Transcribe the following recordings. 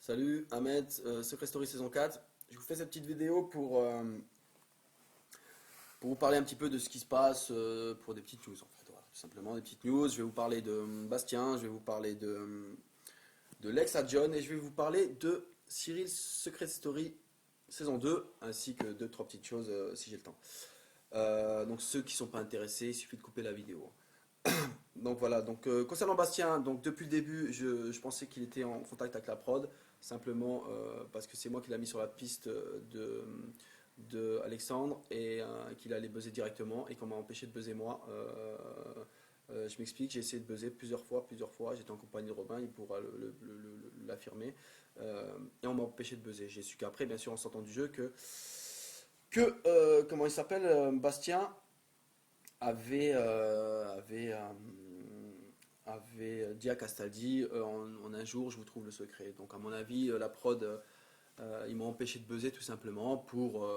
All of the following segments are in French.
Salut Ahmed, Secret Story saison 4. Je vous fais cette petite vidéo pour vous parler un petit peu de ce qui se passe pour des petites news en fait. Voilà, tout simplement des petites news. Je vais vous parler de Bastien, je vais vous parler de Lex à John et je vais vous parler de Cyril Secret Story saison 2 ainsi que deux, trois petites choses si j'ai le temps. Donc ceux qui ne sont pas intéressés, il suffit de couper la vidéo. Donc voilà, donc concernant Bastien, donc depuis le début, je pensais qu'il était en contact avec la prod, simplement parce que c'est moi qui l'a mis sur la piste de Alexandre et qu'il allait buzzer directement et qu'on m'a empêché de buzzer moi. Je m'explique, j'ai essayé de buzzer plusieurs fois, j'étais en compagnie de Robin, il pourra l'affirmer, et on m'a empêché de buzzer. J'ai su qu'après, bien sûr, en sortant du jeu, comment il s'appelle, Bastien avait dit à Castaldi en un jour je vous trouve le secret. Donc à mon avis la prod ils m'ont empêché de buzzer tout simplement pour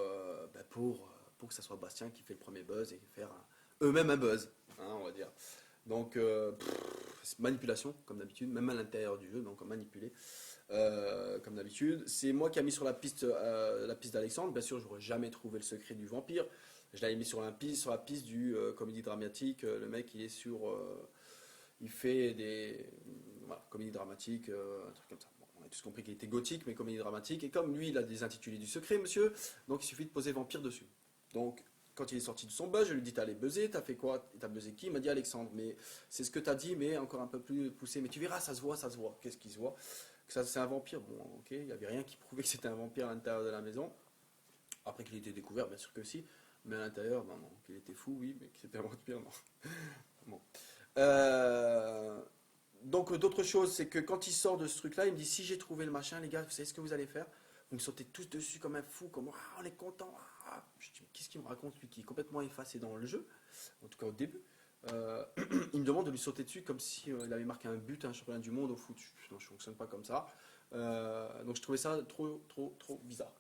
que ça soit Bastien qui fait le premier buzz et faire eux-mêmes un buzz, hein, on va dire. Donc manipulation comme d'habitude, même à l'intérieur du jeu, donc manipuler comme d'habitude. C'est moi qui a mis sur la piste d'Alexandre. Bien sûr, j'aurais jamais trouvé le secret du vampire. Je l'avais mis sur la piste du comédie dramatique. Le mec, il fait des voilà, comédies dramatiques, un truc comme ça. Bon, on a tous compris qu'il était gothique, mais comédie dramatique. Et comme lui, il a des intitulés du secret, monsieur, donc il suffit de poser vampire dessus. Donc, quand il est sorti de son buzz, je lui ai dit t'as allé buzzer, t'as fait quoi? T'as buzzé qui? Il m'a dit Alexandre. Mais c'est ce que t'as dit, mais encore un peu plus poussé. Mais tu verras, ça se voit, ça se voit. Qu'est-ce qui se voit? Que ça, c'est un vampire. Bon, ok, il n'y avait rien qui prouvait que c'était un vampire à l'intérieur de la maison. Après qu'il ait été découvert, bien sûr que si. Mais à l'intérieur, ben non, qu'il était fou, oui, mais qu'il était un vampire, non. Bon. Euh, donc d'autres choses, c'est que quand il sort de ce truc-là, il me dit si j'ai trouvé le machin, les gars, vous savez ce que vous allez faire? Vous me sautez tous dessus comme un fou, comme ah, on est content. Ah. Je dis qu'est-ce qu'il me raconte lui qui est complètement effacé dans le jeu, en tout cas au début. Il me demande de lui sauter dessus comme si il avait marqué un but, un championnat du monde au foot. Non, je ne fonctionne pas comme ça. Donc je trouvais ça trop bizarre.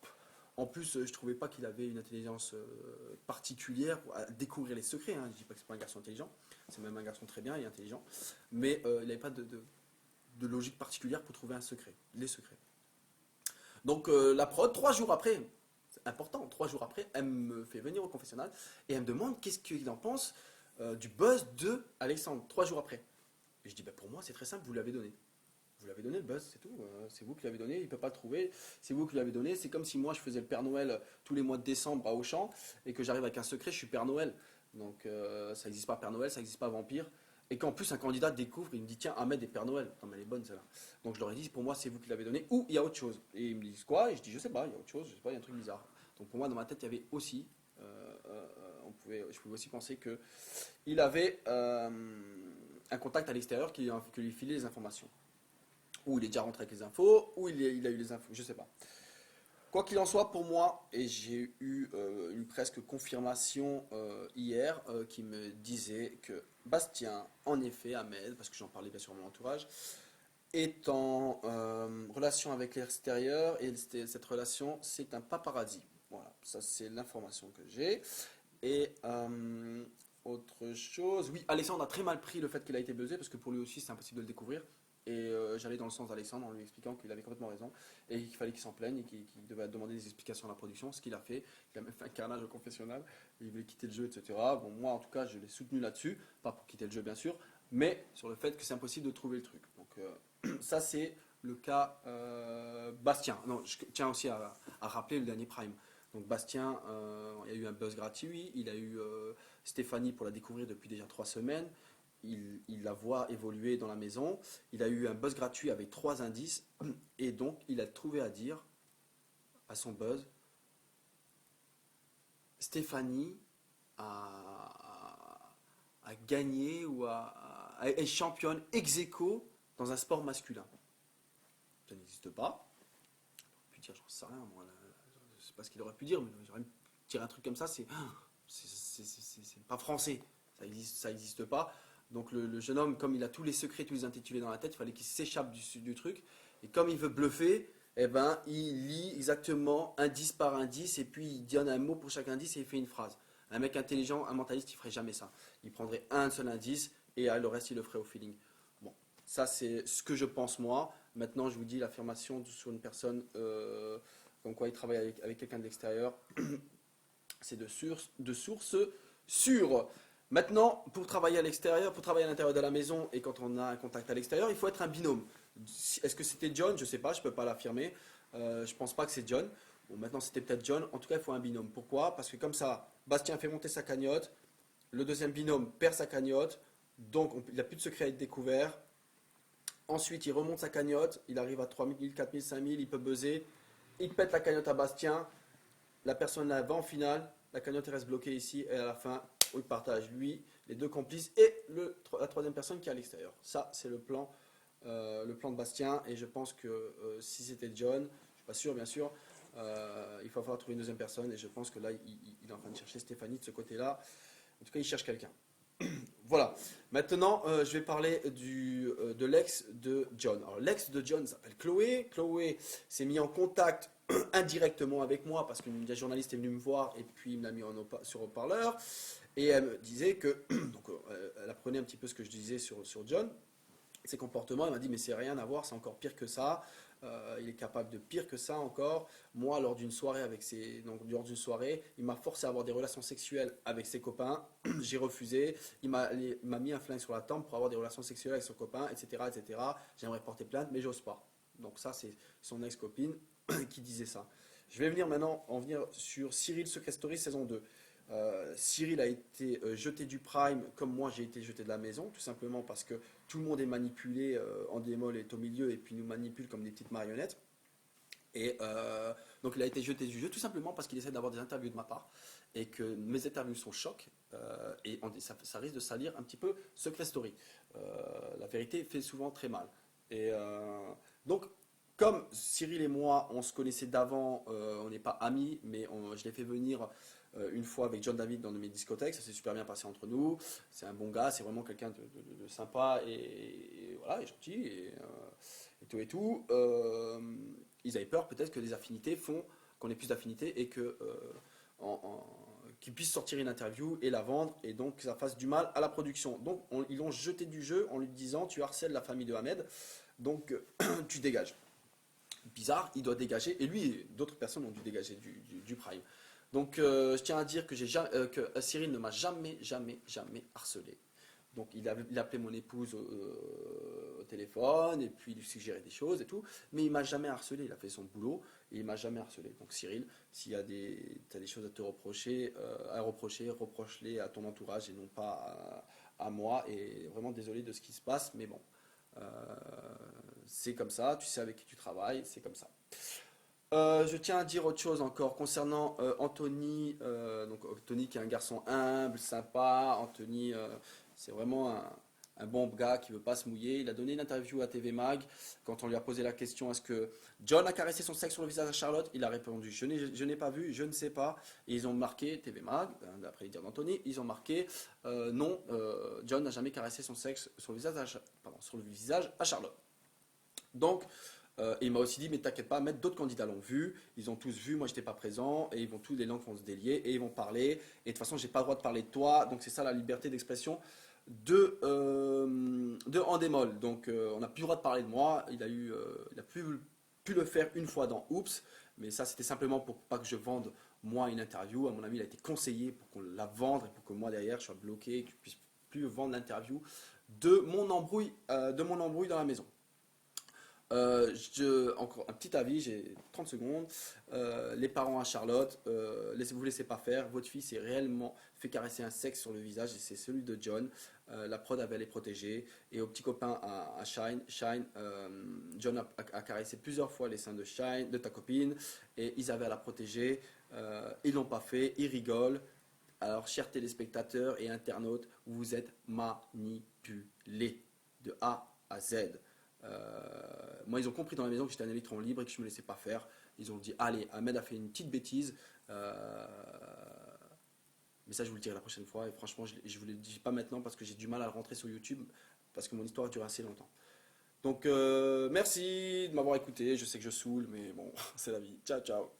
En plus, je trouvais pas qu'il avait une intelligence particulière à découvrir les secrets, hein. Je dis pas que c'est pas un garçon intelligent, c'est même un garçon très bien et intelligent, mais il n'avait pas de logique particulière pour trouver un secret, les secrets. Donc la prod, 3 jours après, c'est important, 3 jours après, elle me fait venir au confessionnal et elle me demande qu'est-ce qu'il en pense du buzz de Alexandre, 3 jours après. Et je dis, bah, pour moi c'est très simple, vous l'avez donné. Vous l'avez donné le buzz, c'est tout. C'est vous qui l'avez donné, il ne peut pas le trouver. C'est vous qui l'avez donné. C'est comme si moi je faisais le Père Noël tous les mois de décembre à Auchan et que j'arrive avec un secret, je suis Père Noël. Donc ça n'existe pas Père Noël, ça n'existe pas Vampire. Et qu'en plus un candidat découvre, il me dit tiens, Ahmed est Père Noël. Non mais elle est bonne celle-là. Donc je leur ai dit pour moi c'est vous qui l'avez donné ou il y a autre chose. Et ils me disent quoi? Et je dis je sais pas, il y a autre chose, je sais pas, il y a un truc bizarre. Donc pour moi dans ma tête il y avait aussi, je pouvais aussi penser que il avait un contact à l'extérieur qui lui filait les informations. Ou il est déjà rentré avec les infos, ou il a eu les infos, je sais pas. Quoi qu'il en soit, pour moi, et j'ai eu une presque confirmation hier qui me disait que Bastien, en effet, Ahmed, parce que j'en parlais bien sûr à mon entourage, est en relation avec l'extérieur et cette relation, c'est un paparazzi. Voilà, ça c'est l'information que j'ai. Et autre chose, oui, Alexandre a très mal pris le fait qu'il a été buzzé parce que pour lui aussi c'est impossible de le découvrir. Et j'allais dans le sens d'Alexandre en lui expliquant qu'il avait complètement raison et qu'il fallait qu'il s'en plaigne et qu'il devait demander des explications à la production, ce qu'il a fait. Il a même fait un carnage au confessionnal, il voulait quitter le jeu, etc. Bon, moi en tout cas, je l'ai soutenu là-dessus, pas pour quitter le jeu bien sûr, mais sur le fait que c'est impossible de trouver le truc. Donc ça, c'est le cas Bastien. Non, je tiens aussi à rappeler le dernier Prime. Donc Bastien, il y a eu un buzz gratuit, il a eu Stéphanie pour la découvrir depuis déjà 3 semaines, il la voit évoluer dans la maison, il a eu un buzz gratuit avec 3 indices, et donc il a trouvé à dire à son buzz, Stéphanie a gagné est championne ex aequo dans un sport masculin. Ça n'existe pas. Pu dire, j'en sais rien, moi, je sais pas ce qu'il aurait pu dire, mais j'aurais pu dire un truc comme ça, c'est pas français, ça existe pas. Donc le jeune homme, comme il a tous les secrets, tous les intitulés dans la tête, il fallait qu'il s'échappe du truc. Et comme il veut bluffer, eh ben, il lit exactement indice par indice et puis il donne un mot pour chaque indice et il fait une phrase. Un mec intelligent, un mentaliste, il ferait jamais ça. Il prendrait un seul indice et le reste, il le ferait au feeling. Bon, Ça, c'est ce que je pense moi. Maintenant, je vous dis l'affirmation sur une personne, comme quoi il travaille avec quelqu'un de l'extérieur, c'est de source sûre. Maintenant, pour travailler à l'extérieur, pour travailler à l'intérieur de la maison et quand on a un contact à l'extérieur, il faut être un binôme. Est-ce que c'était John? Je ne sais pas, je ne peux pas l'affirmer. Je ne pense pas que c'est John. Bon, maintenant c'était peut-être John. En tout cas, il faut un binôme. Pourquoi? Parce que comme ça, Bastien fait monter sa cagnotte, le deuxième binôme perd sa cagnotte, donc il n'a plus de secret à être découvert. Ensuite, il remonte sa cagnotte, il arrive à 3000, 4000, 5000, il peut buzzer, il pète la cagnotte à Bastien, la personne là va en finale, la cagnotte reste bloquée ici, et à la fin, il partage lui, les deux complices et la troisième personne qui est à l'extérieur. Ça, c'est le plan de Bastien, et je pense que si c'était John, je ne suis pas sûr bien sûr, il va falloir trouver une deuxième personne, et je pense que là, il est en train de chercher Stéphanie de ce côté-là. En tout cas, il cherche quelqu'un. Voilà. Maintenant, je vais parler de l'ex de John. Alors, l'ex de John s'appelle Chloé. Chloé s'est mis en contact indirectement avec moi parce qu'une journaliste est venue me voir et puis il me l'a mis sur haut-parleur. Et elle me disait que, donc, elle apprenait un petit peu ce que je disais sur John, ses comportements. Elle m'a dit, mais c'est rien à voir, c'est encore pire que ça. Il est capable de pire que ça encore. Moi, lors d'une soirée lors d'une soirée, il m'a forcé à avoir des relations sexuelles avec ses copains. J'ai refusé. Il m'a mis un flingue sur la tempe pour avoir des relations sexuelles avec son copain, etc., etc. J'aimerais porter plainte, mais j'ose pas. Donc ça, c'est son ex-copine qui disait ça. Je vais maintenant en venir sur Cyril Secret Story saison 2. Cyril a été jeté du Prime comme moi j'ai été jeté de la maison, tout simplement parce que tout le monde est manipulé, Endemol est au milieu et puis nous manipule comme des petites marionnettes. Et donc il a été jeté du jeu tout simplement parce qu'il essaie d'avoir des interviews de ma part et que mes interviews sont chocs et ça risque de salir un petit peu Secret Story. La vérité fait souvent très mal. Et donc comme Cyril et moi on se connaissait d'avant, on n'est pas amis, mais je l'ai fait venir une fois avec John David dans mes discothèques, ça s'est super bien passé entre nous, c'est un bon gars, c'est vraiment quelqu'un de sympa et voilà, et gentil et tout et tout. Ils avaient peur peut-être que les affinités font qu'on ait plus d'affinités et que qu'ils puissent sortir une interview et la vendre et donc que ça fasse du mal à la production. Donc ils l'ont jeté du jeu en lui disant tu harcèles la famille de Ahmed, donc tu dégages. Bizarre, il doit dégager et lui et d'autres personnes ont dû dégager du Prime. Donc je tiens à dire que Cyril ne m'a jamais harcelé. Donc il appelait mon épouse au téléphone et puis il lui suggérait des choses et tout, mais il m'a jamais harcelé, il a fait son boulot et il m'a jamais harcelé. Donc Cyril, s'il y a t'as des choses à te reprocher, reproche-les à ton entourage et non pas à moi. Et vraiment désolé de ce qui se passe, mais bon, euh, c'est comme ça, tu sais avec qui tu travailles, c'est comme ça. Je tiens à dire autre chose encore concernant Anthony. Donc Anthony qui est un garçon humble, sympa. Anthony, c'est vraiment un bon gars qui veut pas se mouiller. Il a donné une interview à TV Mag quand on lui a posé la question est-ce que John a caressé son sexe sur le visage à Charlotte? Il a répondu je n'ai pas vu, je ne sais pas. Et ils ont marqué TV Mag, d'après les dires d'Anthony, ils ont marqué non, John n'a jamais caressé son sexe sur le visage à Charlotte. Donc et il m'a aussi dit, mais t'inquiète pas, d'autres candidats l'ont vu, ils ont tous vu, moi j'étais pas présent, et les langues vont se délier, et ils vont parler, et de toute façon j'ai pas le droit de parler de toi, donc c'est ça la liberté d'expression de Endemol. Donc on n'a plus le droit de parler de moi, il a pu le faire une fois dans Oops, mais ça c'était simplement pour pas que je vende moi une interview, à mon avis il a été conseillé pour qu'on la vende, et pour que moi derrière je sois bloqué, et que je puisse plus vendre l'interview de mon embrouille dans la maison. Encore un petit avis, j'ai 30 secondes. Les parents à Charlotte, vous laissez pas faire. Votre fille s'est réellement fait caresser un sexe sur le visage et c'est celui de John. La prod avait les protéger. Et au petit copain à Shine, John a caressé plusieurs fois les seins de Shine, de ta copine, et ils avaient à la protéger. Ils l'ont pas fait, ils rigolent. Alors, chers téléspectateurs et internautes, vous êtes manipulés de A à Z. Moi, ils ont compris dans la maison que j'étais un électron libre et que je me laissais pas faire. Ils ont dit, allez, Ahmed a fait une petite bêtise. Mais ça, je vous le dirai la prochaine fois. Et franchement, je vous le dis pas maintenant parce que j'ai du mal à le rentrer sur YouTube parce que mon histoire dure assez longtemps. Donc, merci de m'avoir écouté. Je sais que je saoule, mais bon, c'est la vie. Ciao, ciao.